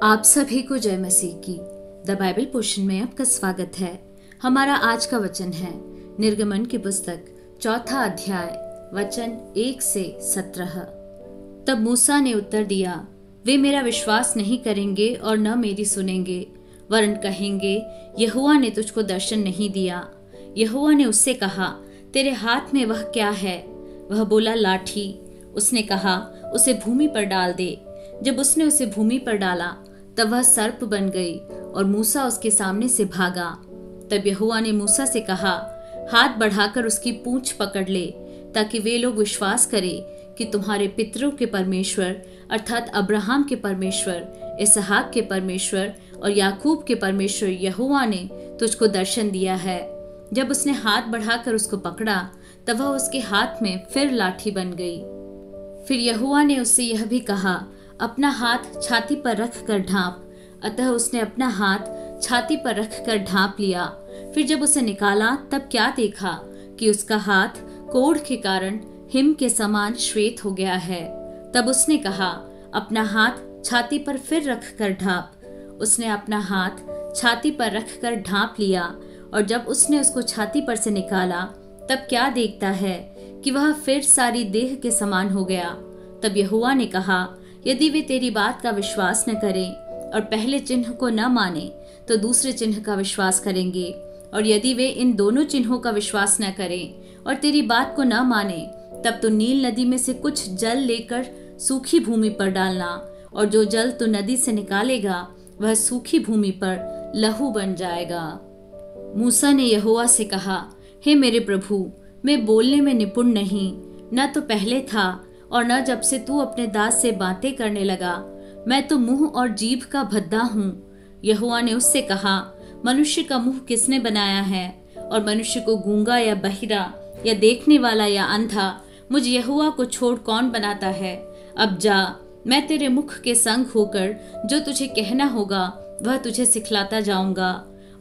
आप सभी को जय मसीह की द बाइबल पोर्शन में आपका स्वागत है। हमारा आज का वचन है निर्गमन की पुस्तक 4 अध्याय वचन 1 से 17। तब मूसा ने उत्तर दिया, वे मेरा विश्वास नहीं करेंगे और न मेरी सुनेंगे, वरन कहेंगे यहोवा ने तुझको दर्शन नहीं दिया। यहोवा ने उससे कहा, तेरे हाथ में वह क्या है? वह बोला, लाठी। उसने कहा, उसे भूमि पर डाल दे। जब उसने उसे भूमि पर डाला तब वह सर्प बन गई और मूसा उसके सामने से भागा। तब यहोवा ने मूसा से कहा, हाथ बढ़ाकर उसकी पूंछ पकड़ ले, ताकि वे लोग विश्वास करें कि तुम्हारे पितरों के परमेश्वर अर्थात अब्राहम के परमेश्वर, इसहाक के परमेश्वर और याकूब के परमेश्वर यहोवा ने तुझको दर्शन दिया है। जब उसने हाथ बढ़ाकर उसको पकड़ा तब वह उसके हाथ में फिर लाठी बन गई। फिर यहोवा ने उससे यह भी कहा, अपना हाथ छाती पर रख कर ढांप। अतः उसने अपना हाथ छाती पर रख कर ढांप लिया। फिर जब उसे निकाला तब क्या देखा कि उसका हाथ कोढ़ के कारण हिम के समान श्वेत हो गया है। तब उसने कहा, अपना हाथ छाती पर फिर रख कर ढांप। उसने अपना हाथ छाती पर रख कर ढांप लिया, और जब उसने उसको छाती पर से निकाला तब क्या देखता है कि वह फिर सारी देह के समान हो गया। तब यहोवा ने कहा, यदि वे तेरी बात का विश्वास न करें और पहले चिन्ह को न माने तो दूसरे चिन्ह का विश्वास करेंगे। और यदि वे इन दोनों चिन्हों का विश्वास न करें और तेरी बात को न माने, तब तो नील नदी में से कुछ जल लेकर सूखी भूमि पर डालना, और जो जल तू नदी से निकालेगा वह सूखी भूमि पर लहू बन जाएगा। मूसा ने यहोवा से कहा, हे मेरे प्रभु, मैं बोलने में निपुण नहीं, न तो पहले था और न जब से तू अपने दास से बातें करने लगा। मैं तो मुंह और जीभ का भद्दा हूँ। यहोवा ने उससे कहा, मनुष्य का मुंह किसने बनाया है? और मनुष्य को गूंगा या बहिरा या देखने वाला या अंधा मुझ यहोवा को छोड़ कौन बनाता है? अब जा, मैं तेरे मुख के संग होकर जो तुझे कहना होगा वह तुझे सिखलाता जाऊंगा।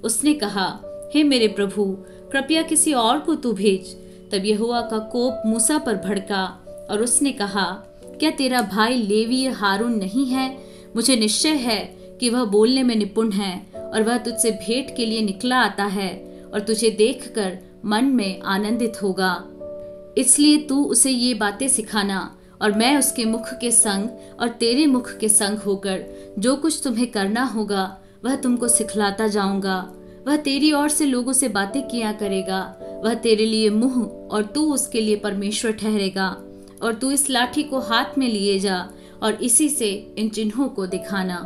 उसने कहा, हे मेरे प्रभु, कृपया किसी और को तू भेज। तब यहोवा का कोप मूसा पर भड़का और उसने कहा, क्या तेरा भाई लेवीय हारून नहीं है? मुझे निश्चय है कि वह बोलने में निपुण है, और वह तुझसे भेंट के लिए निकला आता है और तुझे देखकर मन में आनंदित होगा। इसलिए तू उसे ये बातें सिखाना, और मैं उसके मुख के संग और तेरे मुख के संग होकर जो कुछ तुम्हें करना होगा वह तुमको सिखलाता जाऊंगा। वह तेरी ओर से लोगों से बातें किया करेगा। वह तेरे लिए मुंह और तू उसके लिए परमेश्वर ठहरेगा। और तू इस लाठी को हाथ में लिए जा और इसी से इन चिन्हों को दिखाना।